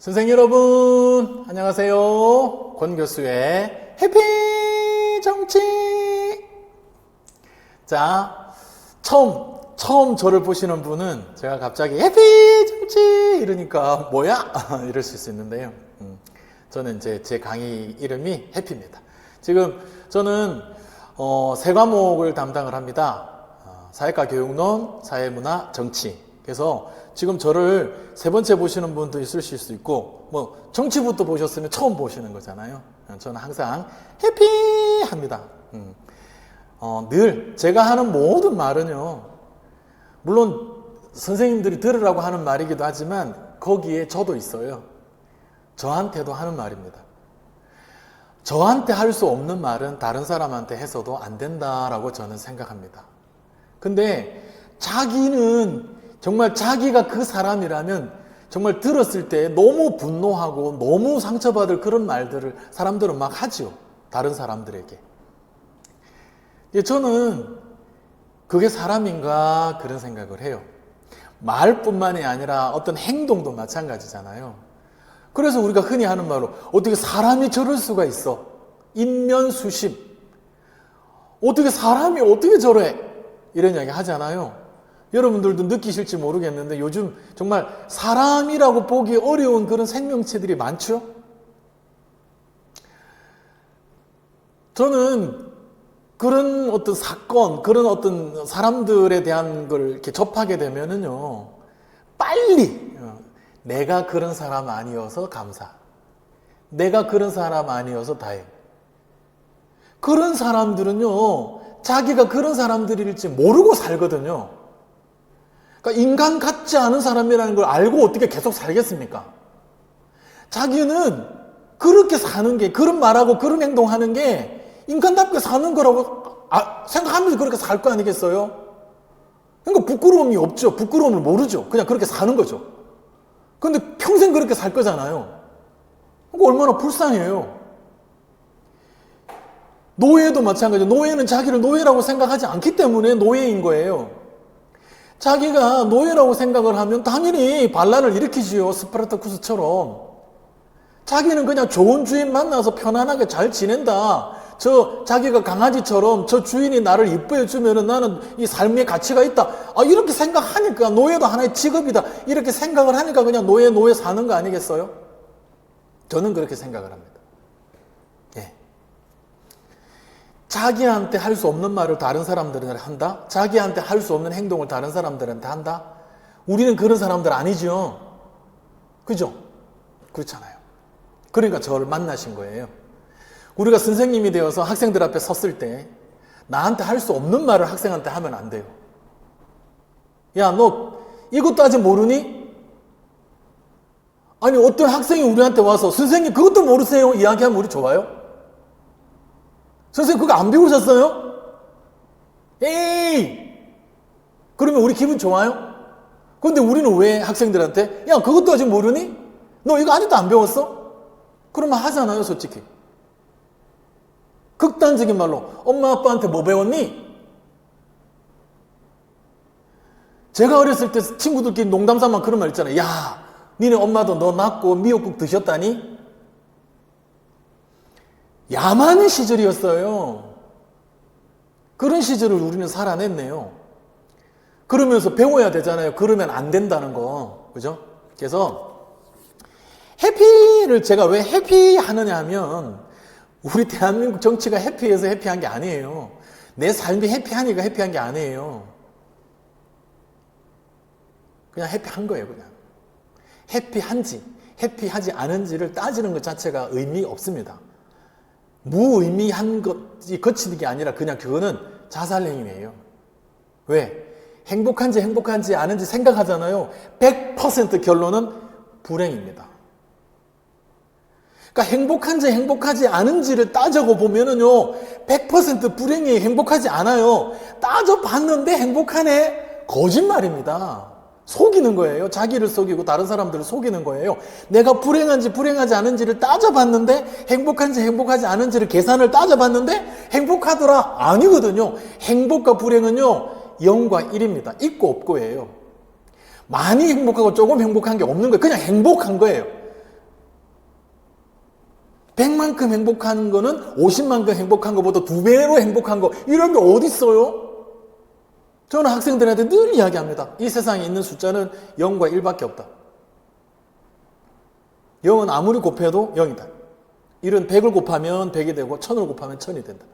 선생님 여러분 안녕하세요. 권 교수의 해피 정치. 자, 처음 저를 보시는 분은 제가 갑자기 해피 정치 이러니까 뭐야? 이러실 수 있는데요. 저는 이제 제 강의 이름이 해피입니다. 지금 저는 세 과목을 담당을 합니다. 사회과 교육론, 사회문화, 정치. 그래서 지금 저를 세 번째 보시는 분도 있으실 수 있고, 정치부터 보셨으면 처음 보시는 거잖아요. 저는 항상 해피합니다. 늘 제가 하는 모든 말은요, 물론 선생님들이 들으라고 하는 말이기도 하지만 거기에 저도 있어요. 저한테도 하는 말입니다. 저한테 할 수 없는 말은 다른 사람한테 해서도 안 된다라고 저는 생각합니다. 근데 자기는 정말 자기가 그 사람이라면 정말 들었을 때 너무 분노하고 너무 상처받을 그런 말들을 사람들은 막 하죠. 다른 사람들에게. 저는 그게 사람인가 그런 생각을 해요. 말뿐만이 아니라 어떤 행동도 마찬가지잖아요. 그래서 우리가 흔히 하는 말로 어떻게 사람이 저럴 수가 있어. 인면수심. 어떻게 사람이 어떻게 저래. 이런 이야기 하잖아요. 여러분들도 느끼실지 모르겠는데 요즘 정말 사람이라고 보기 어려운 그런 생명체들이 많죠? 저는 그런 어떤 사건, 그런 어떤 사람들에 대한 걸 이렇게 접하게 되면은요, 빨리 내가 그런 사람 아니어서 감사. 내가 그런 사람 아니어서 다행. 그런 사람들은요, 자기가 그런 사람들일지 모르고 살거든요. 그러니까 인간 같지 않은 사람이라는 걸 알고 어떻게 계속 살겠습니까? 자기는 그렇게 사는 게, 그런 말하고 그런 행동하는 게 인간답게 사는 거라고 생각하면서 그렇게 살 거 아니겠어요? 그러니까 부끄러움이 없죠. 부끄러움을 모르죠. 그냥 그렇게 사는 거죠. 근데 평생 그렇게 살 거잖아요. 그러니까 얼마나 불쌍해요. 노예도 마찬가지예요. 노예는 자기를 노예라고 생각하지 않기 때문에 노예인 거예요. 자기가 노예라고 생각을 하면 당연히 반란을 일으키지요. 스파르타쿠스처럼. 자기는 그냥 좋은 주인 만나서 편안하게 잘 지낸다. 자기가 강아지처럼 저 주인이 나를 이뻐해 주면은 나는 이 삶의 가치가 있다. 이렇게 생각하니까 노예도 하나의 직업이다. 이렇게 생각을 하니까 그냥 노예 사는 거 아니겠어요? 저는 그렇게 생각을 합니다. 예. 자기한테 할 수 없는 말을 다른 사람들한테 한다? 자기한테 할 수 없는 행동을 다른 사람들한테 한다? 우리는 그런 사람들 아니죠. 그죠? 그렇잖아요. 그러니까 저를 만나신 거예요. 우리가 선생님이 되어서 학생들 앞에 섰을 때 나한테 할 수 없는 말을 학생한테 하면 안 돼요. 야, 너 이것도 아직 모르니? 아니, 어떤 학생이 우리한테 와서 선생님 그것도 모르세요? 이야기하면 우리 좋아요? 선생님 그거 안 배우셨어요? 에이! 그러면 우리 기분 좋아요? 그런데 우리는 왜 학생들한테 야 그것도 아직 모르니? 너 이거 아직도 안 배웠어? 그러면 하잖아요 솔직히. 극단적인 말로 엄마 아빠한테 뭐 배웠니? 제가 어렸을 때 친구들끼리 농담 삼아 그런 말 있잖아요. 야 니네 엄마도 너 낳고 미역국 드셨다니? 야만의 시절이었어요. 그런 시절을 우리는 살아냈네요. 그러면서 배워야 되잖아요. 그러면 안 된다는 거. 그죠? 그래서 해피를 제가 왜 해피하느냐 하면 우리 대한민국 정치가 해피해서 해피한 게 아니에요. 내 삶이 해피하니까 해피한 게 아니에요. 그냥 해피한 거예요. 그냥. 해피한지 해피하지 않은지를 따지는 것 자체가 의미 없습니다. 무의미한 것이 거치는 게 아니라 그냥 그거는 자살행위예요. 왜? 행복한지 않은지 생각하잖아요. 100% 결론은 불행입니다. 그러니까 행복한지 행복하지 않은지를 따져고 보면은요 100% 불행이에요. 행복하지 않아요. 따져봤는데 행복하네. 거짓말입니다. 속이는 거예요. 자기를 속이고 다른 사람들을 속이는 거예요. 내가 불행한지 불행하지 않은지를 따져봤는데 행복한지 행복하지 않은지를 계산을 따져봤는데 행복하더라. 아니거든요. 행복과 불행은요 0과 1입니다. 있고 없고예요. 많이 행복하고 조금 행복한 게 없는 거예요. 그냥 행복한 거예요. 100만큼 행복한 거는 50만큼 행복한 것보다 2배로 행복한 거, 이런 게 어디 있어요? 저는 학생들한테 늘 이야기합니다. 이 세상에 있는 숫자는 0과 1밖에 없다. 0은 아무리 곱해도 0이다. 1은 100을 곱하면 100이 되고 1000을 곱하면 1000이 된다.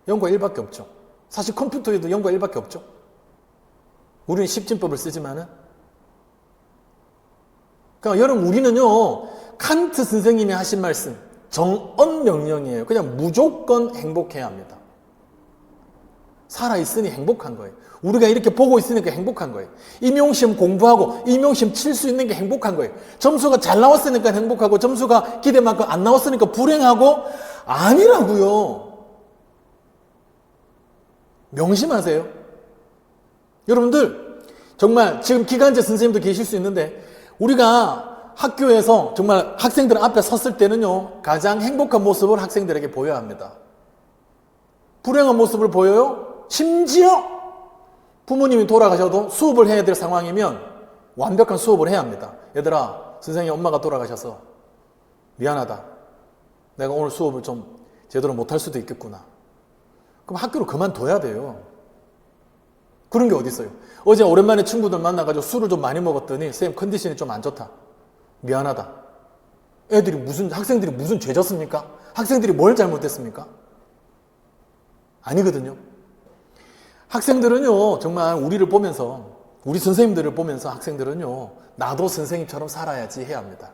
0과 1밖에 없죠. 사실 컴퓨터에도 0과 1밖에 없죠. 우리는 십진법을 쓰지만은. 그러니까 여러분, 우리는요, 칸트 선생님이 하신 말씀, 정언 명령이에요. 그냥 무조건 행복해야 합니다. 살아있으니 행복한 거예요. 우리가 이렇게 보고 있으니까 행복한 거예요. 임용시험 공부하고 임용시험 칠 수 있는 게 행복한 거예요. 점수가 잘 나왔으니까 행복하고 점수가 기대만큼 안 나왔으니까 불행하고, 아니라고요. 명심하세요. 여러분들, 정말 지금 기간제 선생님도 계실 수 있는데, 우리가 학교에서 정말 학생들 앞에 섰을 때는요, 가장 행복한 모습을 학생들에게 보여야 합니다. 불행한 모습을 보여요? 심지어 부모님이 돌아가셔도 수업을 해야 될 상황이면 완벽한 수업을 해야 합니다. 얘들아, 선생님 엄마가 돌아가셔서 미안하다. 내가 오늘 수업을 좀 제대로 못할 수도 있겠구나. 그럼 학교를 그만둬야 돼요. 그런 게 어디 있어요? 어제 오랜만에 친구들 만나가지고 술을 좀 많이 먹었더니 쌤 컨디션이 좀 안 좋다. 미안하다. 학생들이 무슨 죄 졌습니까? 학생들이 뭘 잘못했습니까? 아니거든요. 학생들은요, 정말 우리를 보면서, 우리 선생님들을 보면서 학생들은요, 나도 선생님처럼 살아야지 해야 합니다.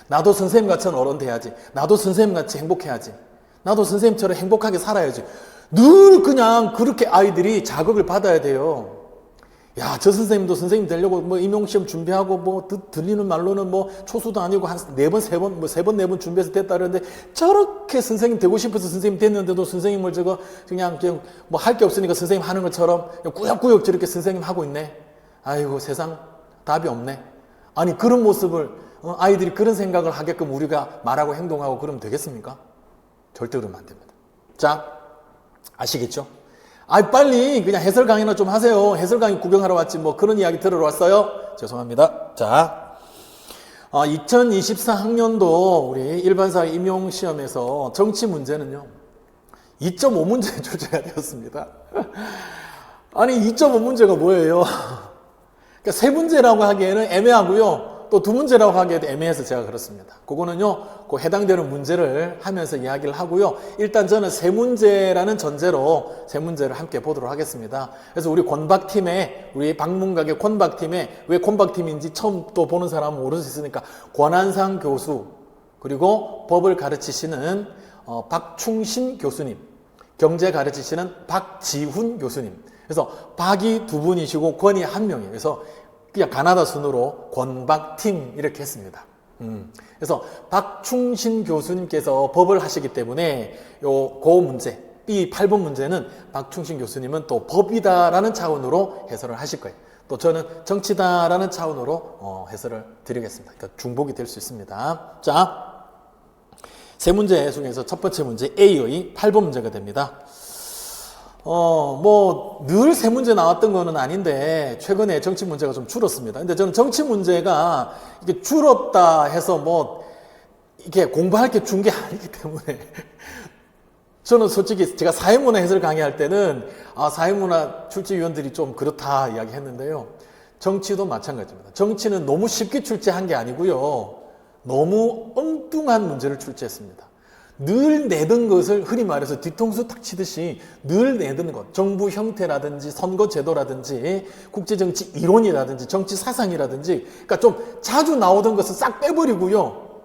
나도 선생님같이 어른 돼야지. 나도 선생님같이 행복해야지. 나도 선생님처럼 행복하게 살아야지. 늘 그냥 그렇게 아이들이 자극을 받아야 돼요. 야, 저 선생님도 선생님 되려고 뭐 임용시험 준비하고 뭐 들리는 말로는 뭐 초수도 아니고 한 4번, 3번, 뭐 3번, 4번 준비해서 됐다 그러는데, 저렇게 선생님 되고 싶어서 선생님 됐는데도 선생님을 그냥 뭐 할 게 없으니까 선생님 하는 것처럼 꾸역꾸역 저렇게 선생님 하고 있네. 아이고, 세상 답이 없네. 아니, 그런 모습을, 아이들이 그런 생각을 하게끔 우리가 말하고 행동하고 그러면 되겠습니까? 절대 그러면 안 됩니다. 자, 아시겠죠? 빨리 그냥 해설 강의나 좀 하세요. 해설 강의 구경하러 왔지 뭐 그런 이야기 들으러 왔어요? 죄송합니다. 자, 2024 학년도 우리 일반사 임용시험에서 정치 문제는요, 2.5 문제 출제가 되었습니다. 아니, 2.5 문제가 뭐예요? 그러니까 3문제라고 하기에는 애매하고요. 또 2문제라고 하기에도 애매해서 제가 그렇습니다. 그거는요, 그 해당되는 문제를 하면서 이야기를 하고요. 일단 저는 3문제라는 전제로 3문제를 함께 보도록 하겠습니다. 그래서 우리 권박팀에, 우리 박문각의 권박팀에, 왜 권박팀인지 처음 또 보는 사람은 모를 수 있으니까, 권한상 교수, 그리고 법을 가르치시는 박충신 교수님, 경제 가르치시는 박지훈 교수님. 그래서 박이 2분이시고 권이 1명이에요. 그래서 그냥 가나다 순으로 권박팀 이렇게 했습니다. 그래서 박충신 교수님께서 법을 하시기 때문에 그 문제, B 8번 문제는 박충신 교수님은 또 법이다라는 차원으로 해설을 하실 거예요. 또 저는 정치다라는 차원으로 해설을 드리겠습니다. 그러니까 중복이 될 수 있습니다. 자, 3문제 중에서 첫 번째 문제 A의 8번 문제가 됩니다. 늘 3문제 나왔던 거는 아닌데, 최근에 정치 문제가 좀 줄었습니다. 근데 저는 정치 문제가 이게 줄었다 해서 이게 공부할 게 준 게 아니기 때문에, 저는 솔직히 제가 사회문화 해설 강의할 때는, 사회문화 출제위원들이 좀 그렇다 이야기 했는데요. 정치도 마찬가지입니다. 정치는 너무 쉽게 출제한 게 아니고요. 너무 엉뚱한 문제를 출제했습니다. 늘 내던 것을 흔히 말해서 뒤통수 탁 치듯이 늘 내던 것, 정부 형태라든지 선거 제도라든지 국제정치 이론이라든지 정치 사상이라든지, 그러니까 좀 자주 나오던 것을 싹 빼버리고요.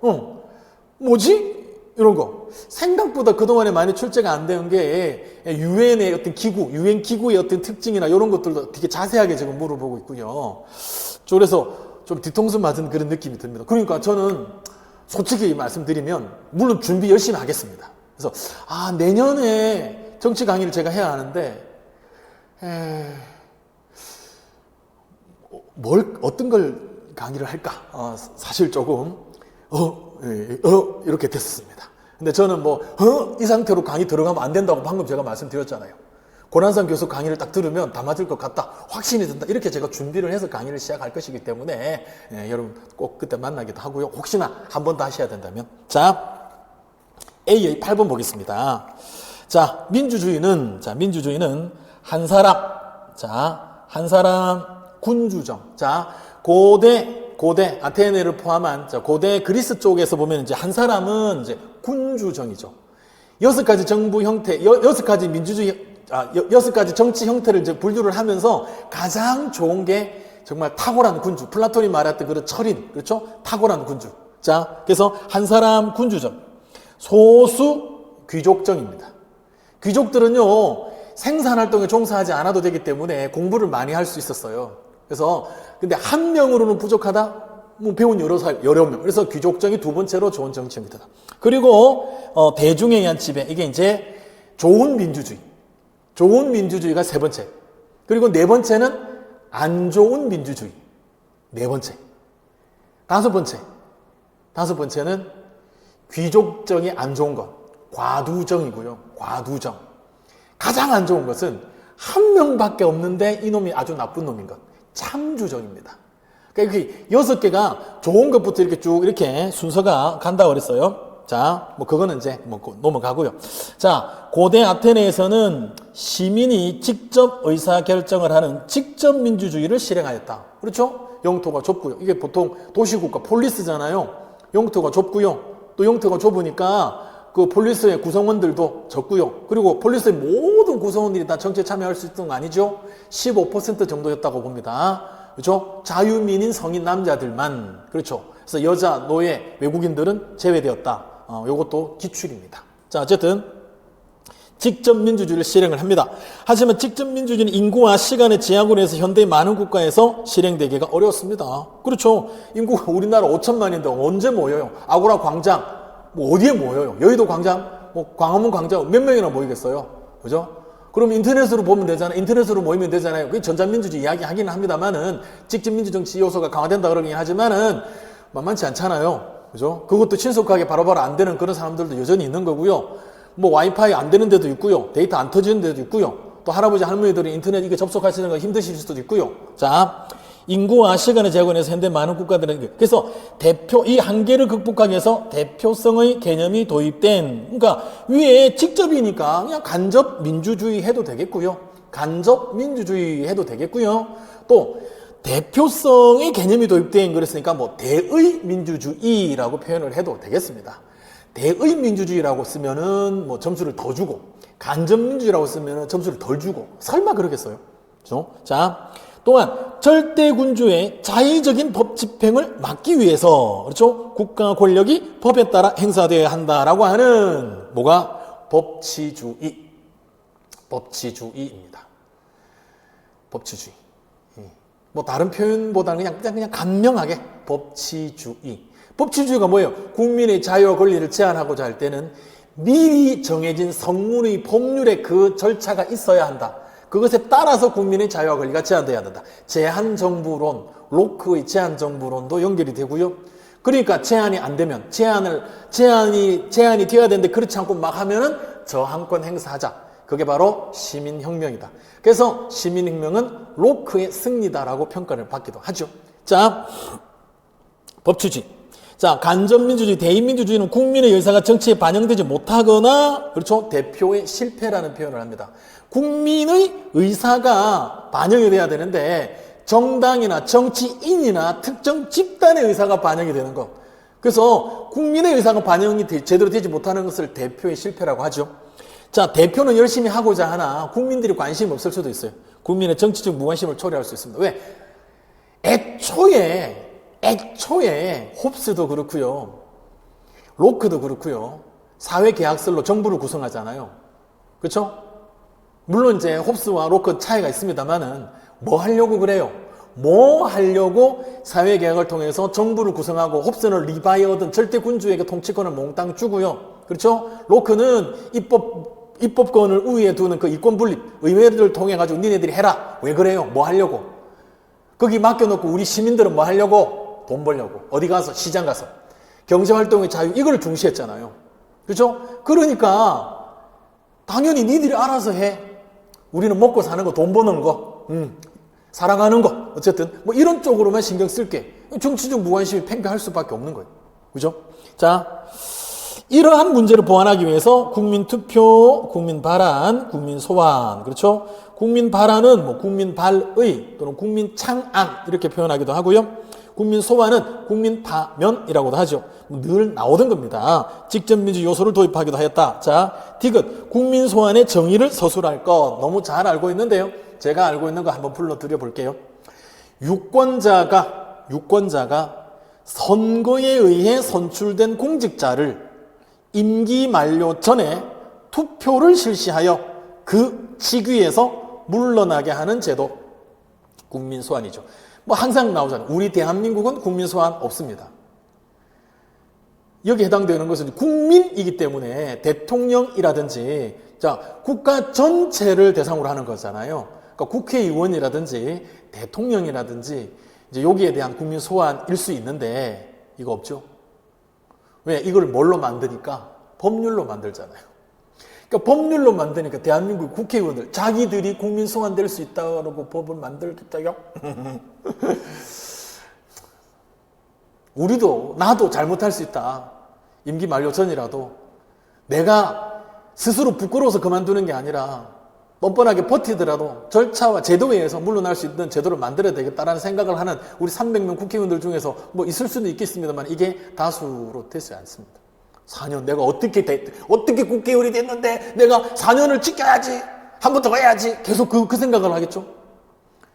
뭐지? 이런 거. 생각보다 그동안에 많이 출제가 안 된 게 유엔의 어떤 기구, 유엔 기구의 어떤 특징이나 이런 것들도 되게 자세하게 지금 물어보고 있고요. 그래서 좀 뒤통수 맞은 그런 느낌이 듭니다. 그러니까 저는 솔직히 말씀드리면, 물론 준비 열심히 하겠습니다. 그래서, 내년에 정치 강의를 제가 해야 하는데, 어떤 걸 강의를 할까? 사실 조금, 이렇게 됐습니다. 근데 저는 이 상태로 강의 들어가면 안 된다고 방금 제가 말씀드렸잖아요. 고난상 교수 강의를 딱 들으면 다 맞을 것 같다, 확신이 든다, 이렇게 제가 준비를 해서 강의를 시작할 것이기 때문에 여러분 꼭 그때 만나기도 하고요. 혹시나 한 번 더 하셔야 된다면. 자, A의 8번 보겠습니다. 자, 민주주의는 한 사람 군주정. 자, 고대 아테네를 포함한 고대 그리스 쪽에서 보면 이제 한 사람은 이제 군주정이죠. 6가지 정부 형태, 6가지 민주주의, 6가지 정치 형태를 이제 분류를 하면서 가장 좋은 게 정말 탁월한 군주. 플라톤이 말했던 그런 철인, 그렇죠? 탁월한 군주. 자, 그래서 한 사람 군주정. 소수 귀족정입니다. 귀족들은요, 생산활동에 종사하지 않아도 되기 때문에 공부를 많이 할 수 있었어요. 그래서, 근데 한 명으로는 부족하다? 뭐 배운 여러 명. 그래서 귀족정이 두 번째로 좋은 정치 형태다. 그리고, 대중에 의한 지배. 이게 이제 좋은 민주주의. 좋은 민주주의가 세 번째. 그리고 네 번째는 안 좋은 민주주의. 네 번째. 다섯 번째는 귀족정이 안 좋은 것. 과두정이고요. 과두정. 가장 안 좋은 것은 한 명밖에 없는데 이놈이 아주 나쁜 놈인 것. 참주정입니다. 그러니까 이렇게 6개가 좋은 것부터 이렇게 쭉 이렇게 순서가 간다고 그랬어요. 자, 뭐 그거는 이제 뭐 넘어가고요. 자, 고대 아테네에서는 시민이 직접 의사결정을 하는 직접 민주주의를 실행하였다. 그렇죠? 영토가 좁고요. 이게 보통 도시국가 폴리스잖아요. 영토가 좁고요. 또 영토가 좁으니까 그 폴리스의 구성원들도 적고요. 그리고 폴리스의 모든 구성원들이 다 정치에 참여할 수 있는 거 아니죠? 15% 정도였다고 봅니다. 그렇죠? 자유민인 성인 남자들만. 그렇죠? 그래서 여자, 노예, 외국인들은 제외되었다. 요것도 기출입니다. 자, 어쨌든 직접 민주주의를 실행을 합니다. 하지만 직접 민주주의는 인구와 시간의 제약으로 해서 현대의 많은 국가에서 실행되기가 어려웠습니다. 그렇죠? 인구가 우리나라 5천만인데 언제 모여요? 아고라 광장, 뭐 어디에 모여요? 여의도 광장, 뭐 광화문 광장 몇 명이나 모이겠어요? 그죠? 그럼 인터넷으로 보면 되잖아요. 인터넷으로 모이면 되잖아요. 그게 전자민주주의 이야기 하기는 합니다만은 직접 민주정치 요소가 강화된다 그러긴 하지만은 만만치 않잖아요. 그죠? 그것도 신속하게 바로바로 안 되는 그런 사람들도 여전히 있는 거고요. 뭐 와이파이 안 되는 데도 있고요. 데이터 안 터지는 데도 있고요. 또 할아버지 할머니들이 인터넷 이게 접속하시는 거 힘드실 수도 있고요. 자, 인구와 시간의 제약원에서 현대 많은 국가들은 그래서 이 한계를 극복하기 위해서 대표성의 개념이 도입된 그러니까 위에 직접이니까 그냥 간접 민주주의 해도 되겠고요. 간접 민주주의 해도 되겠고요. 또 대표성의 개념이 도입된 그랬으니까 뭐 대의 민주주의라고 표현을 해도 되겠습니다. 대의 민주주의라고 쓰면은 뭐 점수를 더 주고 간접 민주주의라고 쓰면은 점수를 덜 주고 설마 그러겠어요? 그렇죠? 자, 또한 절대 군주의 자의적인 법 집행을 막기 위해서 그렇죠? 국가 권력이 법에 따라 행사되어야 한다라고 하는 뭐가 법치주의입니다. 법치주의. 뭐 다른 표현보다는 그냥 간명하게 법치주의. 법치주의가 뭐예요? 국민의 자유와 권리를 제한하고자 할 때는 미리 정해진 성문의 법률에 그 절차가 있어야 한다. 그것에 따라서 국민의 자유와 권리가 제한되어야 한다. 제한정부론, 로크의 제한정부론도 연결이 되고요. 그러니까 제한이 안 되면 제한이 되어야 되는데 그렇지 않고 막 하면은 저항권 행사하자. 그게 바로 시민혁명이다. 그래서 시민혁명은 로크의 승리다라고 평가를 받기도 하죠. 자, 법치주의. 자, 간접민주주의, 대의민주주의는 국민의 의사가 정치에 반영되지 못하거나, 그렇죠? 대표의 실패라는 표현을 합니다. 국민의 의사가 반영이 돼야 되는데, 정당이나 정치인이나 특정 집단의 의사가 반영이 되는 것. 그래서 국민의 의사가 반영이 제대로 되지 못하는 것을 대표의 실패라고 하죠. 자, 대표는 열심히 하고자 하나 국민들이 관심이 없을 수도 있어요. 국민의 정치적 무관심을 초래할 수 있습니다. 왜? 애초에 홉스도 그렇고요. 로크도 그렇고요. 사회계약설로 정부를 구성하잖아요. 그렇죠? 물론 이제 홉스와 로크 차이가 있습니다만은 뭐 하려고 그래요? 뭐 하려고 사회계약을 통해서 정부를 구성하고 홉스는 리바이어든 절대 군주에게 통치권을 몽땅 주고요. 그렇죠? 로크는 입법권을 우위에 두는 그 이권 분립, 의회를 통해 가지고 니네들이 해라. 왜 그래요? 뭐 하려고? 거기 맡겨놓고 우리 시민들은 뭐 하려고? 돈 벌려고. 어디 가서? 시장 가서. 경제활동의 자유, 이걸 중시했잖아요. 그렇죠? 그러니까 당연히 니들이 알아서 해. 우리는 먹고 사는 거, 돈 버는 거, 사랑하는 거, 어쨌든 뭐 이런 쪽으로만 신경 쓸게. 정치적 무관심이 팽배할 수밖에 없는 거예요. 그죠? 자, 이러한 문제를 보완하기 위해서 국민투표, 국민발안, 국민소환, 그렇죠? 국민발안은 뭐 국민발의 또는 국민창안 이렇게 표현하기도 하고요. 국민소환은 국민파면이라고도 하죠. 늘 나오던 겁니다. 직접민주 요소를 도입하기도 하였다. 자, 디귿 국민소환의 정의를 서술할 것. 너무 잘 알고 있는데요. 제가 알고 있는 거 한번 불러드려 볼게요. 유권자가 선거에 의해 선출된 공직자를 임기 만료 전에 투표를 실시하여 그 직위에서 물러나게 하는 제도, 국민소환이죠. 뭐 항상 나오잖아요. 우리 대한민국은 국민소환 없습니다. 여기 해당되는 것은 국민이기 때문에 대통령이라든지 자 국가 전체를 대상으로 하는 거잖아요. 그러니까 국회의원이라든지 대통령이라든지 이제 여기에 대한 국민소환일 수 있는데 이거 없죠. 왜? 이걸 뭘로 만드니까? 법률로 만들잖아요. 그러니까 법률로 만드니까 대한민국 국회의원들 자기들이 국민소환될 수 있다고 법을 만들겠다요? 우리도 나도 잘못할 수 있다. 임기 만료 전이라도 내가 스스로 부끄러워서 그만두는 게 아니라 뻔뻔하게 버티더라도 절차와 제도에 의해서 물러날 수 있는 제도를 만들어야 되겠다라는 생각을 하는 우리 300명 국회의원들 중에서 뭐 있을 수는 있겠습니다만 이게 다수로 되지 않습니다. 4년 내가 어떻게 국회의원이 됐는데 내가 4년을 지켜야지 한 번 더 해야지 계속 그 생각을 하겠죠.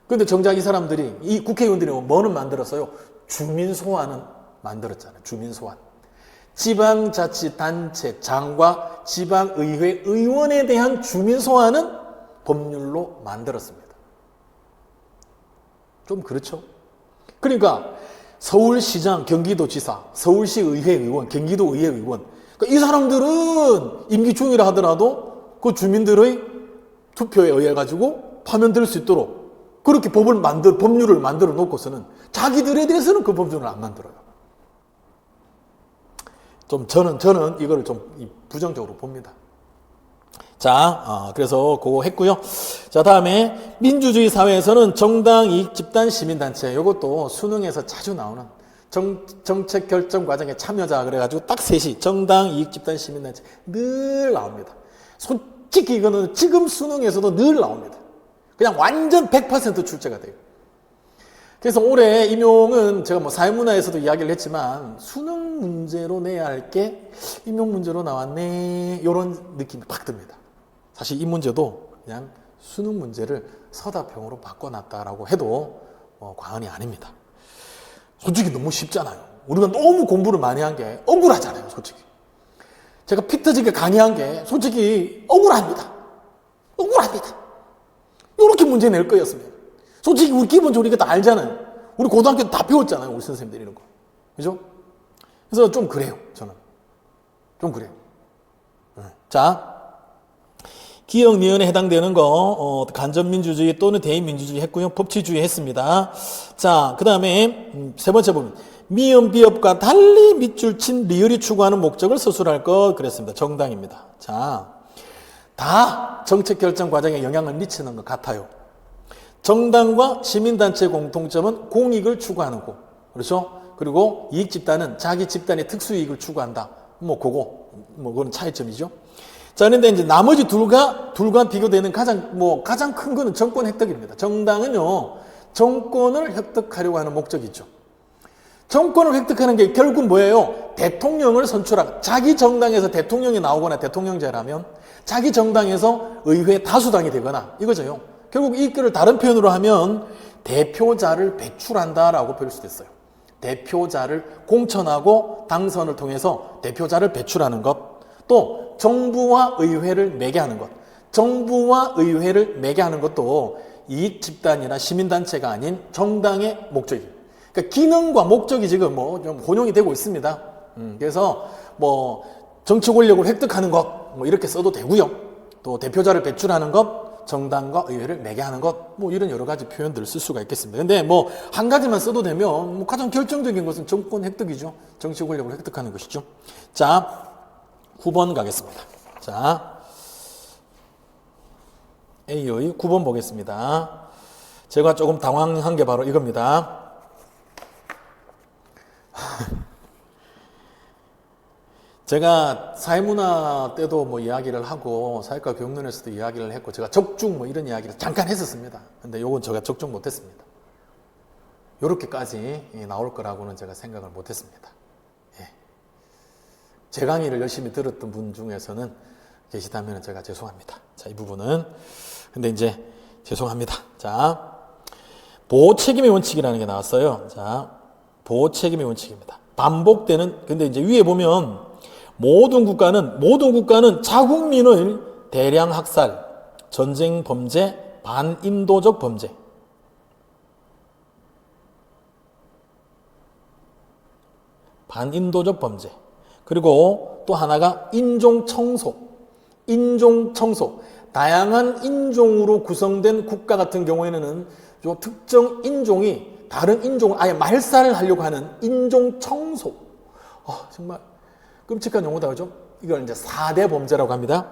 그런데 정작 이 사람들이 이 국회의원들이 뭐는 만들었어요? 주민소환은 만들었잖아요. 주민소환. 지방자치단체장과 지방의회 의원에 대한 주민소환은 법률로 만들었습니다. 좀 그렇죠? 그러니까 서울시장, 경기도지사, 서울시의회 의원, 경기도의회 의원 그러니까 이 사람들은 임기 중이라 하더라도 그 주민들의 투표에 의해 가지고 파면될 수 있도록 그렇게 법률을 만들어 놓고서는 자기들에 대해서는 그 법률을 안 만들어요. 좀 저는 이거를 좀 부정적으로 봅니다. 자, 그래서 그거 했고요. 자, 다음에 민주주의 사회에서는 정당, 이익 집단, 시민단체 이것도 수능에서 자주 나오는 정책 결정 과정에 참여자 그래가지고 딱 셋이 정당, 이익 집단, 시민단체 늘 나옵니다. 솔직히 이거는 지금 수능에서도 늘 나옵니다. 그냥 완전 100% 출제가 돼요. 그래서 올해 임용은 제가 뭐 사회문화에서도 이야기를 했지만 수능 문제로 내야 할 게 임용 문제로 나왔네 이런 느낌이 팍 듭니다. 사실 이 문제도 그냥 수능 문제를 서답형으로 바꿔놨다라고 해도 과언이 아닙니다. 솔직히 너무 쉽잖아요. 우리가 너무 공부를 많이 한 게 억울하잖아요. 솔직히 제가 피 터지게 강의한 게 솔직히 억울합니다. 이렇게 문제 낼 거였습니다. 솔직히 우리 기본적으로 이거 다 알잖아요. 우리 고등학교 다 배웠잖아요. 우리 선생님들 이런 거. 그죠? 그래서 좀 그래요. 저는. 좀 그래요. 자, 기억 니은에 해당되는 거 간접민주주의 또는 대의민주주의 했고요. 법치주의 했습니다. 자, 그 다음에 세 번째 보면 미음 비읍과 달리 밑줄 친 리을이 추구하는 목적을 서술할 것 그랬습니다. 정당입니다. 자, 다 정책 결정 과정에 영향을 미치는 것 같아요. 정당과 시민단체의 공통점은 공익을 추구하는 거. 그렇죠? 그리고 이익집단은 자기 집단의 특수이익을 추구한다. 그건 차이점이죠. 자, 그런데 이제 나머지 둘과 비교되는 가장 큰 거는 정권 획득입니다. 정당은요, 정권을 획득하려고 하는 목적이 있죠. 정권을 획득하는 게 결국 뭐예요? 대통령을 선출하고, 자기 정당에서 대통령이 나오거나 대통령제라면, 자기 정당에서 의회 다수당이 되거나, 이거죠. 결국 이 글을 다른 표현으로 하면, 대표자를 배출한다라고 표현할 수도 있어요. 대표자를 공천하고 당선을 통해서 대표자를 배출하는 것. 또 정부와 의회를 매개하는 것. 정부와 의회를 매개하는 것도 이익 집단이나 시민단체가 아닌 정당의 목적이에요. 그러니까 기능과 목적이 지금 좀 혼용이 되고 있습니다. 그래서 정치 권력을 획득하는 것 이렇게 써도 되고요. 또 대표자를 배출하는 것, 정당과 의회를 매개하는 것, 이런 여러 가지 표현들을 쓸 수가 있겠습니다. 근데 한 가지만 써도 되면 가장 결정적인 것은 정권 획득이죠. 정치 권력을 획득하는 것이죠. 자, 9번 가겠습니다. 자, A의 9번 보겠습니다. 제가 조금 당황한 게 바로 이겁니다. 제가 사회문화 때도 뭐 이야기를 하고 사회과 교육론에서도 이야기를 했고 제가 적중 뭐 이런 이야기를 잠깐 했었습니다. 근데 요건 제가 적중 못했습니다. 요렇게까지 나올 거라고는 제가 생각을 못했습니다. 예. 제 강의를 열심히 들었던 분 중에서는 계시다면 제가 죄송합니다. 자, 이 부분은 근데 이제 죄송합니다. 자, 보호 책임의 원칙이라는 게 나왔어요. 자, 보호 책임의 원칙입니다. 반복되는 근데 이제 위에 보면 모든 국가는 자국민의 대량 학살, 전쟁 범죄, 반인도적 범죄, 그리고 또 하나가 인종 청소. 다양한 인종으로 구성된 국가 같은 경우에는 요 특정 인종이 다른 인종을 아예 말살을 하려고 하는 인종 청소. 정말 끔찍한 용어다, 그죠? 이걸 이제 4대 범죄라고 합니다.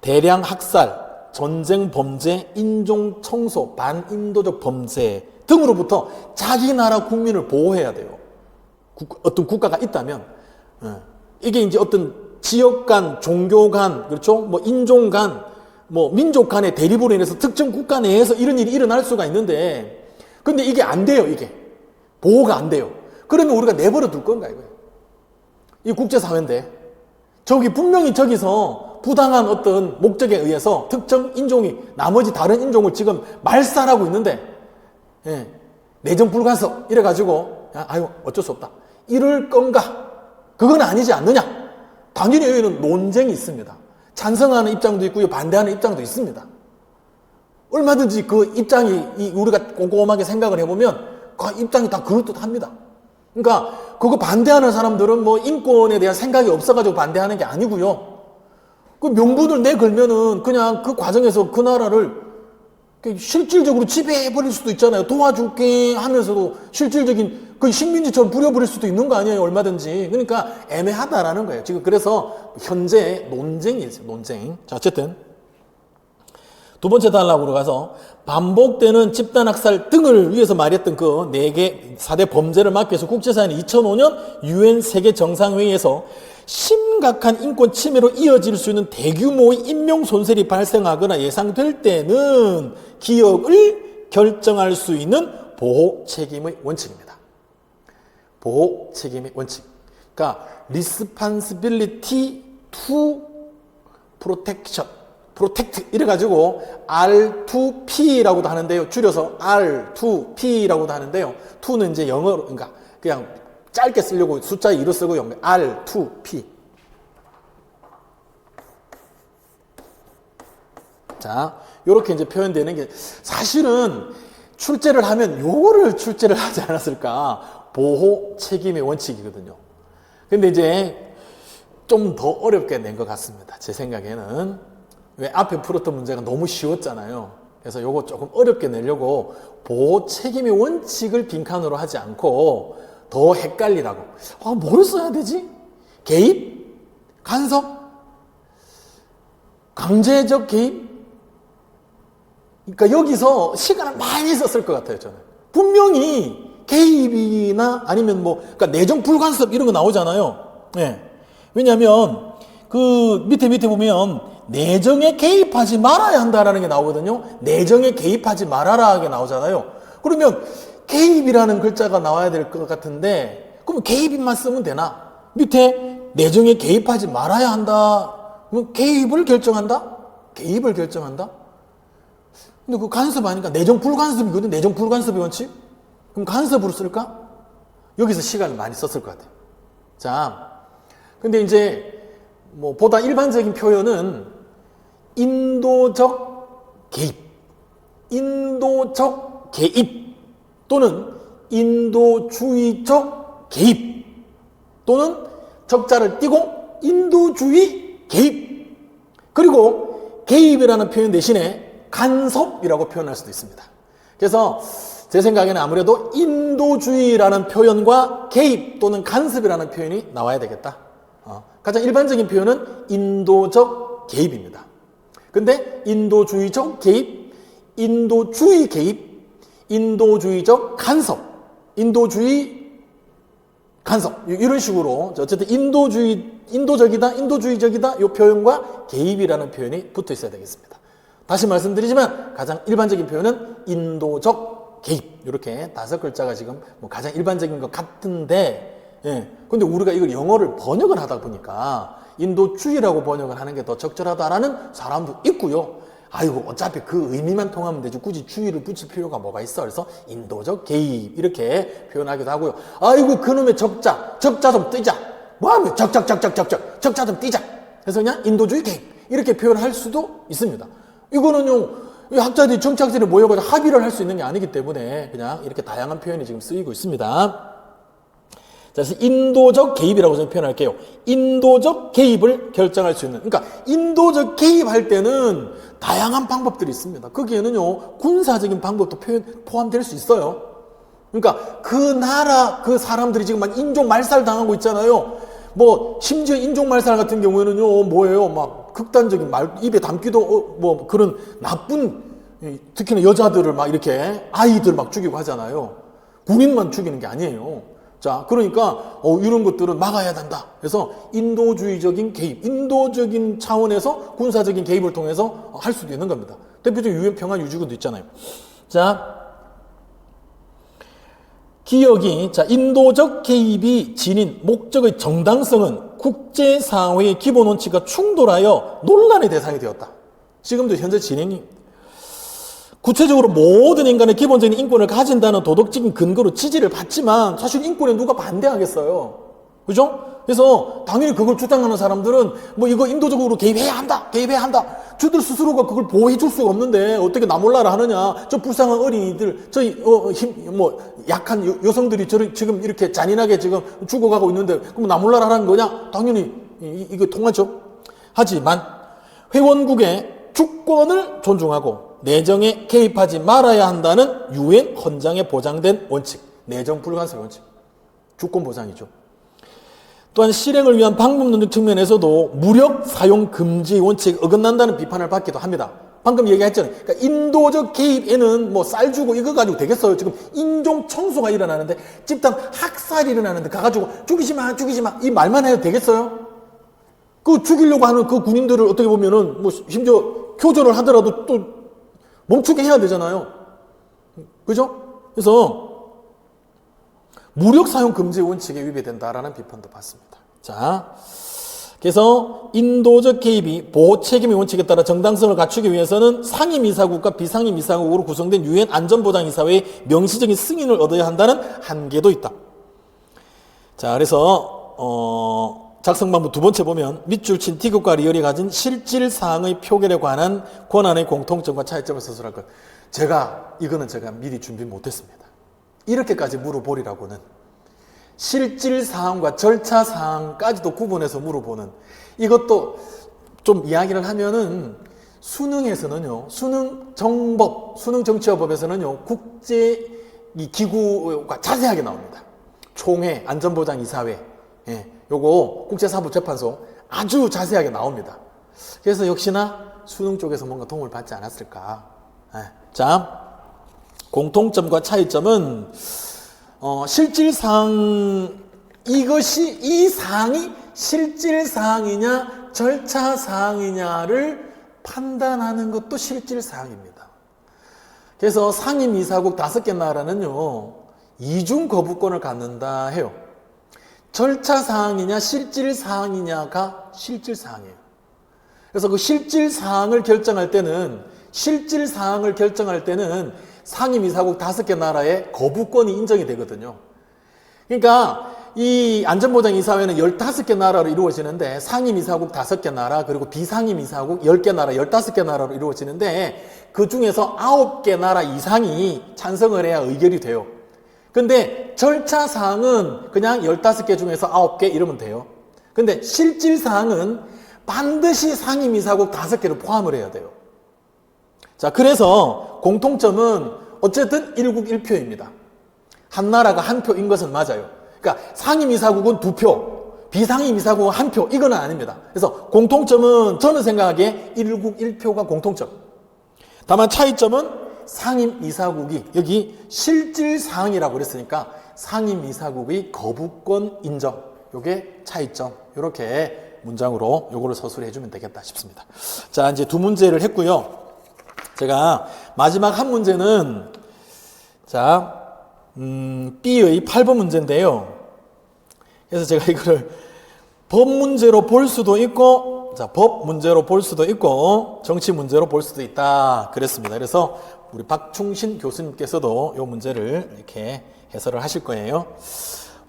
대량 학살, 전쟁 범죄, 인종 청소, 반인도적 범죄 등으로부터 자기 나라 국민을 보호해야 돼요. 어떤 국가가 있다면, 이게 이제 어떤 지역 간, 종교 간, 그렇죠? 뭐 인종 간, 뭐 민족 간의 대립으로 인해서 특정 국가 내에서 이런 일이 일어날 수가 있는데, 근데 이게 안 돼요, 이게. 보호가 안 돼요. 그러면 우리가 내버려 둘 건가, 이거예요. 이 국제사회인데, 분명히 저기서 부당한 어떤 목적에 의해서 특정 인종이 나머지 다른 인종을 지금 말살하고 있는데, 내정 불가서 이래가지고, 어쩔 수 없다. 이럴 건가? 그건 아니지 않느냐? 당연히 여기는 논쟁이 있습니다. 찬성하는 입장도 있고요, 반대하는 입장도 있습니다. 얼마든지 그 입장이 우리가 꼼꼼하게 생각을 해보면 그 입장이 다 그럴듯합니다. 그러니까 그거 반대하는 사람들은 뭐 인권에 대한 생각이 없어가지고 반대하는 게 아니고요. 그 명분을 내걸면은 그냥 그 과정에서 그 나라를 실질적으로 지배해버릴 수도 있잖아요. 도와줄게 하면서도 실질적인 그 식민지처럼 부려버릴 수도 있는 거 아니에요, 얼마든지. 그러니까 애매하다라는 거예요. 지금 그래서 현재 논쟁이 있어요, 논쟁. 자, 어쨌든 두 번째 단락으로 가서 반복되는 집단학살 등을 위해서 말했던 그 4개 4대 범죄를 막기 위해서 국제사회는 2005년 유엔 세계 정상회의에서 심각한 인권 침해로 이어질 수 있는 대규모의 인명 손실이 발생하거나 예상될 때는 기억을 결정할 수 있는 보호 책임의 원칙입니다. 보호 책임의 원칙. 그러니까 responsibility to protection. 프로텍트 이래가지고 R2P라고도 하는데요. 줄여서 R2P라고도 하는데요. 2는 이제 영어로, 그러니까 그냥 짧게 쓰려고 숫자 2로 쓰고 R2P. 자, 요렇게 이제 표현되는 게 사실은 출제를 하면 요거를 출제를 하지 않았을까? 보호 책임의 원칙이거든요. 근데 이제 좀 더 어렵게 낸 것 같습니다. 제 생각에는. 왜 앞에 풀었던 문제가 너무 쉬웠잖아요. 그래서 요거 조금 어렵게 내려고 보호 책임의 원칙을 빈칸으로 하지 않고 더 헷갈리라고. 뭘 써야 되지? 개입? 간섭? 강제적 개입? 그러니까 여기서 시간을 많이 썼을 것 같아요, 저는. 분명히 개입이나 아니면 그러니까 내정 불간섭 이런 거 나오잖아요. 네. 왜냐하면 그 밑에 보면 내정에 개입하지 말아야 한다라는 게 나오거든요. 내정에 개입하지 말아라 게 나오잖아요. 그러면 개입이라는 글자가 나와야 될 것 같은데, 그럼 개입만 쓰면 되나? 밑에 내정에 개입하지 말아야 한다. 그럼 개입을 결정한다? 개입을 결정한다? 근데 그 간섭 아니까 내정 불간섭이거든. 내정 불간섭의 원칙? 그럼 간섭으로 쓸까? 여기서 시간을 많이 썼을 것 같아요. 자, 근데 이제 보다 일반적인 표현은 인도적 개입 또는 인도주의적 개입 또는 적자를 띄고 인도주의 개입, 그리고 개입이라는 표현 대신에 간섭이라고 표현할 수도 있습니다. 그래서 제 생각에는 아무래도 인도주의라는 표현과 개입 또는 간섭이라는 표현이 나와야 되겠다. 가장 일반적인 표현은 인도적 개입입니다. 근데 인도주의적 개입, 인도주의 개입, 인도주의적 간섭, 인도주의 간섭 이런 식으로 어쨌든 인도주의 인도적이다, 인도주의적이다 이 표현과 개입이라는 표현이 붙어 있어야 되겠습니다. 다시 말씀드리지만 가장 일반적인 표현은 인도적 개입 이렇게 5글자가 지금 뭐 가장 일반적인 것 같은데 근데 우리가 이걸 영어를 번역을 하다 보니까 인도주의라고 번역을 하는 게 더 적절하다라는 사람도 있고요. 아이고 어차피 그 의미만 통하면 되지 굳이 주의를 붙일 필요가 뭐가 있어. 그래서 인도적 개입 이렇게 표현하기도 하고요. 아이고 그놈의 적자 좀 띄자. 뭐하면 적자 좀 띄자. 그래서 그냥 인도주의 개입 이렇게 표현할 수도 있습니다. 이거는요 학자들이 정치학자들이 모여가지고 합의를 할 수 있는 게 아니기 때문에 그냥 이렇게 다양한 표현이 지금 쓰이고 있습니다. 자, 그래서 인도적 개입이라고 저는 표현할게요. 인도적 개입을 결정할 수 있는. 그러니까 인도적 개입할 때는 다양한 방법들이 있습니다. 거기에는요 군사적인 방법도 포함될 수 있어요. 그러니까 그 나라 그 사람들이 지금 막 인종 말살 당하고 있잖아요. 뭐 심지어 인종 말살 같은 경우에는요 뭐예요 막 극단적인 말 입에 담기도 뭐 그런 나쁜 특히나 여자들을 막 이렇게 아이들 막 죽이고 하잖아요. 군인만 죽이는 게 아니에요. 자, 그러니까 이런 것들은 막아야 된다. 그래서 인도주의적인 개입, 인도적인 차원에서 군사적인 개입을 통해서 할 수도 있는 겁니다. 대표적인 유엔 평화 유지군도 있잖아요. 자, 기억이 인도적 개입이 지닌 목적의 정당성은 국제사회의 기본 원칙과 충돌하여 논란의 대상이 되었다. 지금도 현재 진행이 구체적으로 모든 인간의 기본적인 인권을 가진다는 도덕적인 근거로 지지를 받지만 사실 인권에 누가 반대하겠어요. 그죠? 그래서 당연히 그걸 주장하는 사람들은 뭐 이거 인도적으로 개입해야 한다. 저들 스스로가 그걸 보호해 줄 수가 없는데 어떻게 나 몰라라 하느냐. 저 불쌍한 어린이들, 약한 여성들이 지금 이렇게 잔인하게 지금 죽어가고 있는데 그럼 나 몰라라 하는 거냐? 당연히 이거 통하죠. 하지만 회원국의 주권을 존중하고 내정에 개입하지 말아야 한다는 유엔 헌장에 보장된 원칙, 내정 불干涉 원칙, 주권 보장이죠. 또한 실행을 위한 방법론적 측면에서도 무력 사용 금지 원칙에 어긋난다는 비판을 받기도 합니다. 방금 얘기했잖아요. 그러니까 인도적 개입에는 뭐 쌀 주고 이거 가지고 되겠어요. 지금 인종 청소가 일어나는데 집단 학살이 일어나는데 가가지고 죽이지 마 이 말만 해도 되겠어요? 그 죽이려고 하는 그 군인들을 어떻게 보면은 뭐 심지어 교전을 하더라도 또 멈추게 해야 되잖아요. 그죠? 그래서 무력 사용 금지 원칙에 위배된다라는 비판도 받습니다. 자, 그래서 인도적 개입이 보호 책임의 원칙에 따라 정당성을 갖추기 위해서는 상임이사국과 비상임이사국으로 구성된 유엔 안전보장이사회의 명시적인 승인을 얻어야 한다는 한계도 있다. 자, 그래서 작성반부 두 번째 보면 밑줄 친 T국과 리얼이 가진 실질사항의 표결에 관한 권한의 공통점과 차이점을 서술할 것. 이거는 제가 미리 준비 못했습니다. 이렇게까지 물어보리라고는 실질사항과 절차사항까지도 구분해서 물어보는 이것도 좀 이야기를 하면은 수능에서는요, 수능정법, 수능정치화법에서는요, 국제 기구가 자세하게 나옵니다. 총회, 안전보장이사회, 요거 국제사법재판소 아주 자세하게 나옵니다. 그래서 역시나 수능 쪽에서 뭔가 도움을 받지 않았을까. 자, 공통점과 차이점은 실질사항 이 사항이 실질사항이냐 절차사항이냐를 판단하는 것도 실질사항입니다. 그래서 상임이사국 5개 나라는요 이중 거부권을 갖는다 해요. 절차사항이냐 실질사항이냐가 실질사항이에요. 그래서 그 실질사항을 결정할 때는 상임이사국 5개 나라의 거부권이 인정이 되거든요. 그러니까 이 안전보장이사회는 15개 나라로 이루어지는데 상임이사국 5개 나라 그리고 비상임이사국 10개 나라 15개 나라로 이루어지는데 그 중에서 9개 나라 이상이 찬성을 해야 의결이 돼요. 근데 절차사항은 그냥 15개 중에서 9개 이러면 돼요. 근데 실질사항은 반드시 상임이사국 5개를 포함을 해야 돼요. 자, 그래서 공통점은 어쨌든 1국 1표입니다. 한 나라가 한 표인 것은 맞아요. 그러니까 상임이사국은 2표, 비상임이사국은 1표, 이거는 아닙니다. 그래서 공통점은 저는 생각하기에 1국 1표가 공통점. 다만 차이점은 상임이사국이 여기 실질사항이라고 그랬으니까 상임이사국의 거부권 인정, 요게 차이점 이렇게 문장으로 요거를 서술해 주면 되겠다 싶습니다. 자, 이제 두 문제를 했고요. 제가 마지막 한 문제는 자, B의 8번 문제인데요. 그래서 제가 이거를 법 문제로 볼 수도 있고, 자, 법 문제로 볼 수도 있고, 정치 문제로 볼 수도 있다. 그랬습니다. 그래서 우리 박충신 교수님께서도 이 문제를 이렇게 해설을 하실 거예요.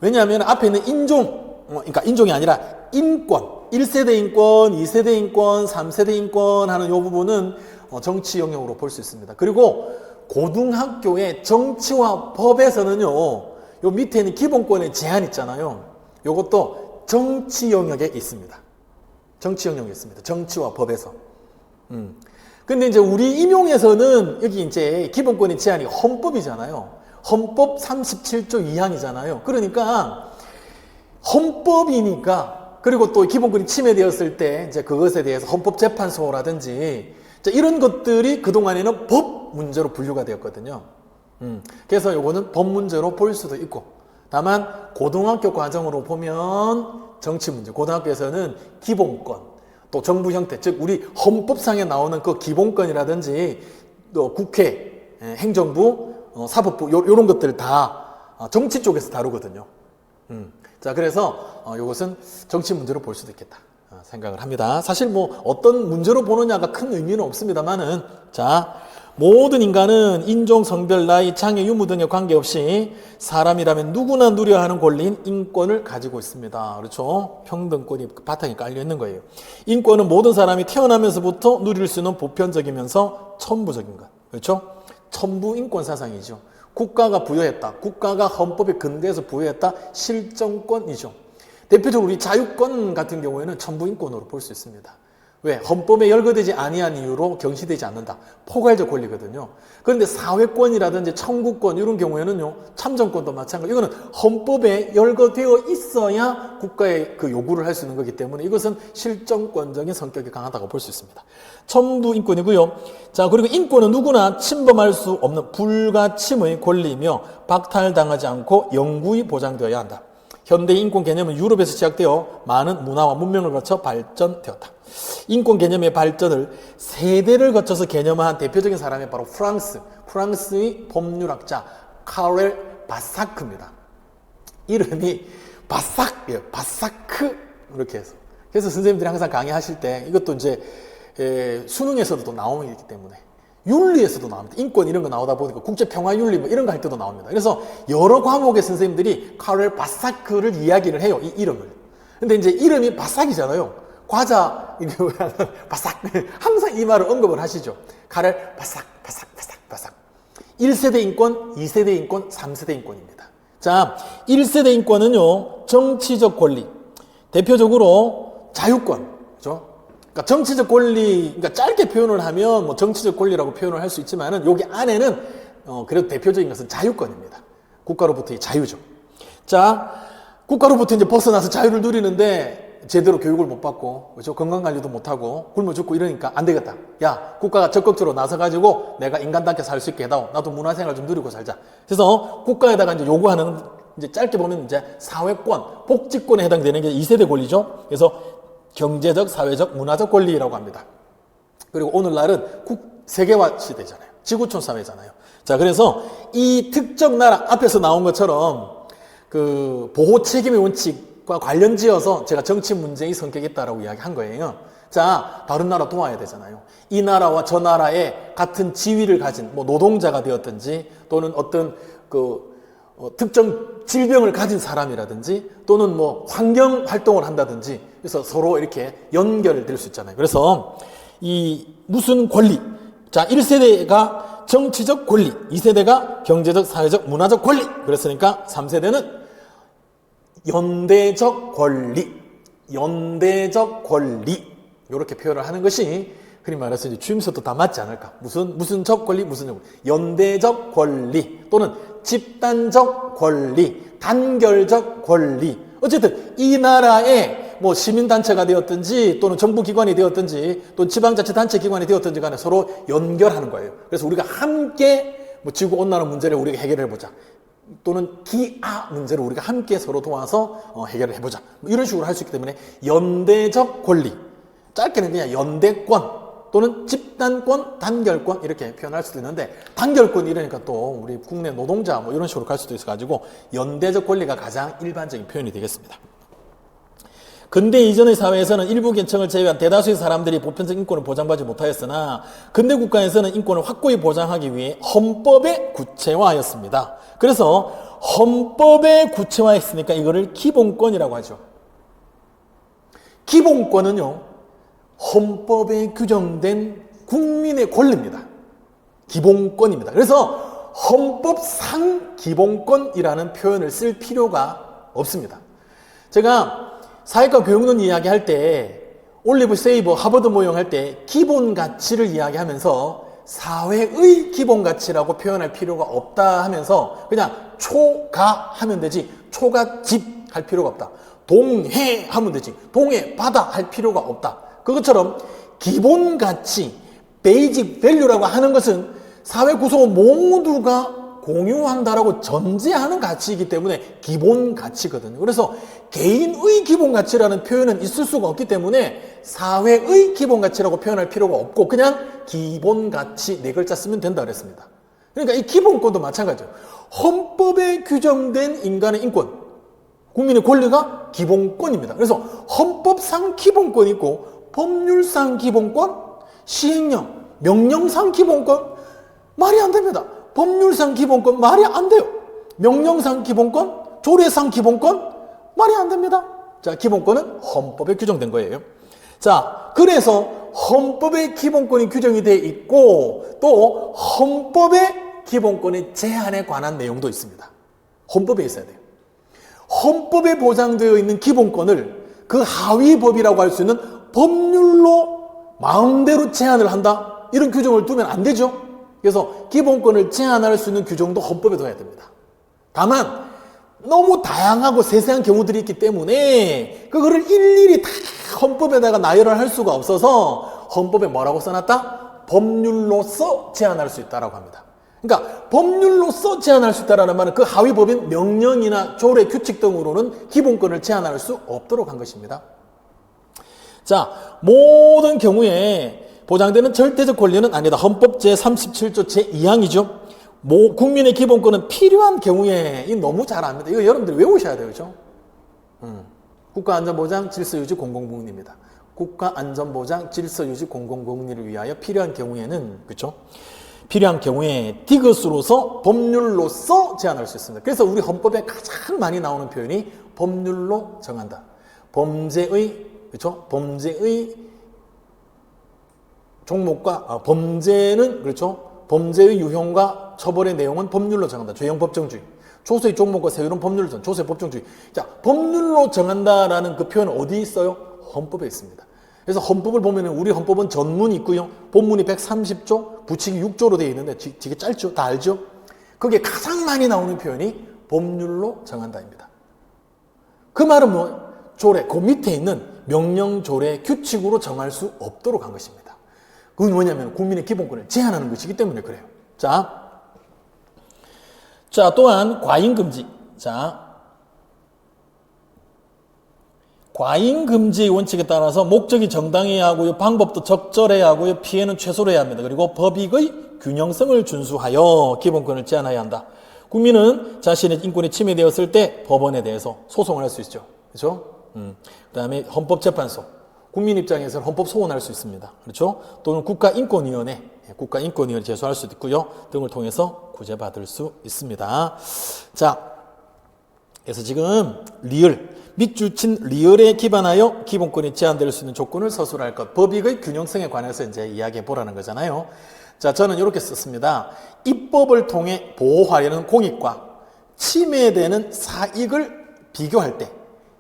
왜냐하면 앞에 있는 인종, 그러니까 인종이 아니라 인권, 1세대 인권, 2세대 인권, 3세대 인권 하는 이 부분은 정치 영역으로 볼 수 있습니다. 그리고 고등학교의 정치와 법에서는요, 요 밑에 있는 기본권의 제한 있잖아요. 요것도 정치 영역에 있습니다. 정치 영역에 있습니다. 정치와 법에서. 근데 이제 우리 임용에서는 여기 이제 기본권의 제한이 헌법이잖아요. 헌법 37조 2항이잖아요. 그러니까 헌법이니까, 그리고 또 기본권이 침해되었을 때 이제 그것에 대해서 헌법재판소라든지 이런 것들이 그동안에는 법 문제로 분류가 되었거든요. 그래서 요거는 법 문제로 볼 수도 있고, 다만 고등학교 과정으로 보면 정치 문제, 고등학교에서는 기본권, 또 정부 형태, 즉 우리 헌법상에 나오는 그 기본권이라든지 또 국회, 행정부, 사법부 요런 것들 다 정치 쪽에서 다루거든요. 자, 그래서 이것은 정치 문제로 볼 수도 있겠다 생각을 합니다. 사실 뭐 어떤 문제로 보느냐가 큰 의미는 없습니다만은, 자, 모든 인간은 인종, 성별, 나이, 장애, 유무 등에 관계없이 사람이라면 누구나 누려야 하는 권리인 인권을 가지고 있습니다. 그렇죠? 평등권이 바탕에 깔려 있는 거예요. 인권은 모든 사람이 태어나면서부터 누릴 수 있는 보편적이면서 천부적인 것. 그렇죠? 천부 인권 사상이죠. 국가가 부여했다. 국가가 헌법에 근거해서 부여했다. 실정권이죠. 대표적으로 우리 자유권 같은 경우에는 천부인권으로 볼 수 있습니다. 왜? 헌법에 열거되지 아니한 이유로 경시되지 않는다. 포괄적 권리거든요. 그런데 사회권이라든지 청구권 이런 경우에는요, 참정권도 마찬가지. 이거는 헌법에 열거되어 있어야 국가의 그 요구를 할 수 있는 거기 때문에 이것은 실정권적인 성격이 강하다고 볼 수 있습니다. 천부인권이고요. 자, 그리고 인권은 누구나 침범할 수 없는 불가침의 권리이며 박탈당하지 않고 영구히 보장되어야 한다. 현대 인권 개념은 유럽에서 시작되어 많은 문화와 문명을 거쳐 발전되었다. 인권 개념의 발전을 세대를 거쳐서 개념화한 대표적인 사람이 바로 프랑스의 법률학자 카렐 바사크입니다. 이름이 바사크예요. 바사크 이렇게 해서. 그래서 선생님들이 항상 강의하실 때 이것도 이제 수능에서도 또 나오기 때문에 윤리에서도 나옵니다. 인권 이런 거 나오다 보니까 국제평화윤리 뭐 이런 거 할 때도 나옵니다. 그래서 여러 과목의 선생님들이 카렐 바사크를 이야기를 해요. 이 이름을. 근데 이제 이름이 바삭이잖아요. 과자, 바삭. 항상 이 말을 언급을 하시죠. 카렐 바삭. 1세대 인권, 2세대 인권, 3세대 인권입니다. 자, 1세대 인권은요, 정치적 권리. 대표적으로 자유권. 그죠? 그러니까 정치적 권리, 그러니까 짧게 표현을 하면 뭐 정치적 권리라고 표현을 할 수 있지만은 여기 안에는 그래도 대표적인 것은 자유권입니다. 국가로부터의 자유죠. 자, 국가로부터 이제 벗어나서 자유를 누리는데 제대로 교육을 못 받고, 그렇죠? 건강관리도 못하고 굶어 죽고 이러니까 안 되겠다. 야, 국가가 적극적으로 나서가지고 내가 인간답게 살 수 있게 해다오. 나도 문화생활 좀 누리고 살자. 그래서 국가에다가 이제 요구하는, 이제 짧게 보면 이제 사회권, 복지권에 해당되는 게 2세대 권리죠. 그래서 경제적, 사회적, 문화적 권리라고 합니다. 그리고 오늘날은 세계화 시대잖아요. 지구촌 사회잖아요. 자, 그래서 이 특정 나라, 앞에서 나온 것처럼 그 보호 책임의 원칙과 관련지어서 제가 정치 문제의 성격이 있다라고 이야기한 거예요. 자, 다른 나라 도와야 되잖아요. 이 나라와 저 나라의 같은 지위를 가진 뭐 노동자가 되었든지 또는 어떤 특정 질병을 가진 사람이라든지 또는 뭐 환경 활동을 한다든지 그래서 서로 이렇게 연결될 수 있잖아요. 그래서 이 무슨 권리, 자, 1세대가 정치적 권리, 2세대가 경제적, 사회적, 문화적 권리. 그랬으니까 3세대는 연대적 권리, 이렇게 표현을 하는 것이 흔히 말해서 이제 주임새도 다 맞지 않을까. 무슨 적 권리, 무슨 적 권리. 연대적 권리 또는 집단적 권리, 단결적 권리. 어쨌든 이 나라의 뭐 시민단체가 되었든지 또는 정부기관이 되었든지 또는 지방자치단체 기관이 되었든지 간에 서로 연결하는 거예요. 그래서 우리가 함께 뭐 지구온난화 문제를 우리가 해결해 보자. 또는 기아 문제를 우리가 함께 서로 도와서 해결을 해보자. 이런 식으로 할 수 있기 때문에 연대적 권리, 짧게는 그냥 연대권 또는 집단권, 단결권 이렇게 표현할 수도 있는데 단결권 이러니까 또 우리 국내 노동자 뭐 이런 식으로 갈 수도 있어가지고 연대적 권리가 가장 일반적인 표현이 되겠습니다. 근대 이전의 사회에서는 일부 계층을 제외한 대다수의 사람들이 보편적 인권을 보장받지 못하였으나 근대 국가에서는 인권을 확고히 보장하기 위해 헌법에 구체화하였습니다. 그래서 헌법에 구체화했으니까 이거를 기본권이라고 하죠. 기본권은요, 헌법에 규정된 국민의 권리입니다. 기본권입니다. 그래서 헌법상 기본권이라는 표현을 쓸 필요가 없습니다. 제가 사회과 교육론 이야기할 때 올리브 세이버 하버드 모형할 때 기본 가치를 이야기하면서 사회의 기본 가치라고 표현할 필요가 없다 하면서 그냥 초가 하면 되지 초가집 할 필요가 없다. 동해 하면 되지 동해 바다 할 필요가 없다. 그것처럼 기본 가치, 베이직 밸류라고 하는 것은 사회 구성원 모두가 공유한다라고 전제하는 가치이기 때문에 기본 가치거든요. 그래서 개인의 기본 가치라는 표현은 있을 수가 없기 때문에 사회의 기본 가치라고 표현할 필요가 없고 그냥 기본 가치 네 글자 쓰면 된다 그랬습니다. 그러니까 이 기본권도 마찬가지예요. 헌법에 규정된 인간의 인권, 국민의 권리가 기본권입니다. 그래서 헌법상 기본권이 있고 법률상 기본권, 시행령, 명령상 기본권 말이 안 됩니다. 법률상 기본권 말이 안 돼요. 명령상 기본권, 조례상 기본권 말이 안 됩니다. 자, 기본권은 헌법에 규정된 거예요. 자, 그래서 헌법에 기본권이 규정이 돼 있고 또 헌법에 기본권의 제한에 관한 내용도 있습니다. 헌법에 있어야 돼요. 헌법에 보장되어 있는 기본권을 그 하위법이라고 할 수 있는 법률로 마음대로 제한을 한다? 이런 규정을 두면 안 되죠. 그래서 기본권을 제한할 수 있는 규정도 헌법에 둬야 됩니다. 다만 너무 다양하고 세세한 경우들이 있기 때문에 그거를 일일이 다 헌법에다가 나열을 할 수가 없어서 헌법에 뭐라고 써놨다? 법률로서 제한할 수 있다라고 합니다. 그러니까 법률로서 제한할 수 있다는 말은 그 하위법인 명령이나 조례, 규칙 등으로는 기본권을 제한할 수 없도록 한 것입니다. 자, 모든 경우에 보장되는 절대적 권리는 아니다. 헌법 제37조 제2항이죠. 국민의 기본권은 필요한 경우에 너무 잘 압니다. 이거 여러분들 외우셔야 돼요. 그렇죠? 국가안전보장 질서유지 공공복리입니다. 국가안전보장 질서유지 공공복리를 위하여 필요한 경우에는 그렇죠? 필요한 경우에 디귿으로서 법률로서 제한할 수 있습니다. 그래서 우리 헌법에 가장 많이 나오는 표현이 법률로 정한다. 범죄의 그렇죠? 범죄의 종목과 범죄는 그렇죠? 범죄의 유형과 처벌의 내용은 법률로 정한다. 죄형 법정주의. 조서의 종목과 세율은 법률로 정한다. 조서의 법정주의. 자, 법률로 정한다라는 그 표현은 어디 있어요? 헌법에 있습니다. 그래서 헌법을 보면 우리 헌법은 전문이 있고요. 본문이 130조, 부칙이 6조로 되어 있는데 되게 짧죠? 다 알죠? 그게 가장 많이 나오는 표현이 법률로 정한다입니다. 그 말은 뭐? 조례, 그 밑에 있는 명령, 조례, 규칙으로 정할 수 없도록 한 것입니다. 그건 뭐냐면 국민의 기본권을 제한하는 것이기 때문에 그래요. 자, 또한 과잉금지. 자, 과잉금지의 원칙에 따라서 목적이 정당해야 하고요. 방법도 적절해야 하고요. 피해는 최소로 해야 합니다. 그리고 법익의 균형성을 준수하여 기본권을 제한해야 한다. 국민은 자신의 인권이 침해되었을 때 법원에 대해서 소송을 할 수 있죠. 그렇죠? 그 다음에 헌법재판소. 국민 입장에서는 헌법 소원할 수 있습니다. 그렇죠? 또는 국가인권위원회 제소할 수도 있고요. 등을 통해서 구제받을 수 있습니다. 자, 그래서 지금 밑줄 리얼에 기반하여 기본권이 제한될 수 있는 조건을 서술할 것. 법익의 균형성에 관해서 이제 이야기해 보라는 거잖아요. 자, 저는 이렇게 썼습니다. 입법을 통해 보호하려는 공익과 침해되는 사익을 비교할 때,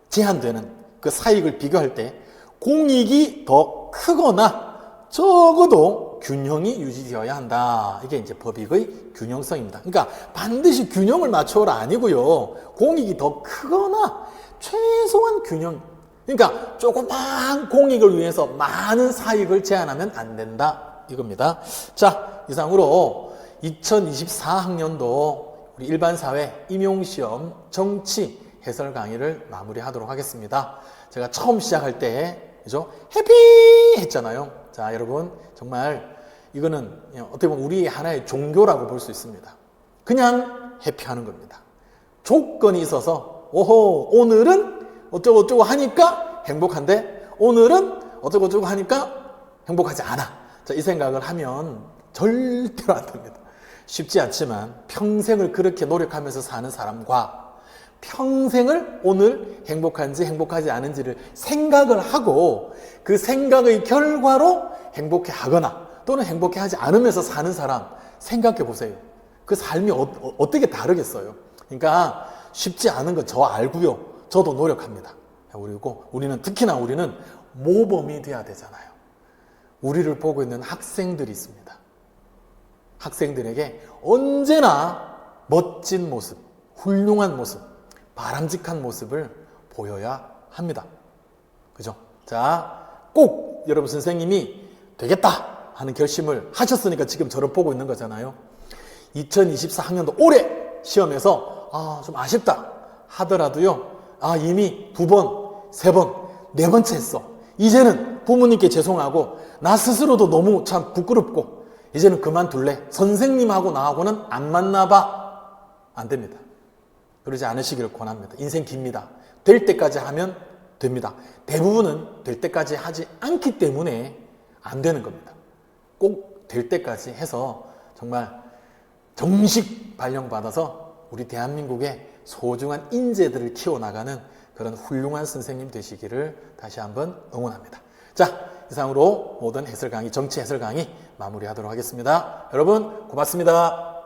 제한되는 그 사익을 비교할 때 공익이 더 크거나 적어도 균형이 유지되어야 한다. 이게 이제 법익의 균형성입니다. 그러니까 반드시 균형을 맞춰라 아니고요. 공익이 더 크거나 최소한 균형. 그러니까 조그만 공익을 위해서 많은 사익을 제한하면 안 된다. 이겁니다. 자, 이상으로 2024학년도 우리 일반사회 임용시험 정치 해설 강의를 마무리하도록 하겠습니다. 제가 처음 시작할 때 그죠? 해피 했잖아요. 자, 여러분 정말 이거는 어떻게 보면 우리 하나의 종교라고 볼 수 있습니다. 그냥 해피하는 겁니다. 조건이 있어서 오호 오늘은 어쩌고저쩌고 하니까 행복한데 오늘은 어쩌고저쩌고 하니까 행복하지 않아. 자, 이 생각을 하면 절대로 안 됩니다. 쉽지 않지만 평생을 그렇게 노력하면서 사는 사람과 평생을 오늘 행복한지 행복하지 않은지를 생각을 하고 그 생각의 결과로 행복해 하거나 또는 행복해 하지 않으면서 사는 사람 생각해 보세요. 그 삶이 어떻게 다르겠어요. 그러니까 쉽지 않은 건 저 알고요. 저도 노력합니다. 그리고 특히나 우리는 모범이 돼야 되잖아요. 우리를 보고 있는 학생들이 있습니다. 학생들에게 언제나 멋진 모습, 훌륭한 모습, 바람직한 모습을 보여야 합니다. 그죠? 자, 꼭 여러분 선생님이 되겠다 하는 결심을 하셨으니까 지금 저를 보고 있는 거잖아요. 2024학년도 올해 시험에서 좀 아쉽다 하더라도요. 이미 2번, 3번, 4번째 했어. 이제는 부모님께 죄송하고 나 스스로도 너무 참 부끄럽고 이제는 그만둘래. 선생님하고 나하고는 안 맞나봐. 안 됩니다. 그러지 않으시기를 권합니다. 인생 깁니다. 될 때까지 하면 됩니다. 대부분은 될 때까지 하지 않기 때문에 안 되는 겁니다. 꼭 될 때까지 해서 정말 정식 발령받아서 우리 대한민국의 소중한 인재들을 키워나가는 그런 훌륭한 선생님 되시기를 다시 한번 응원합니다. 자, 이상으로 모든 해설 강의, 정치 해설 강의 마무리하도록 하겠습니다. 여러분 고맙습니다.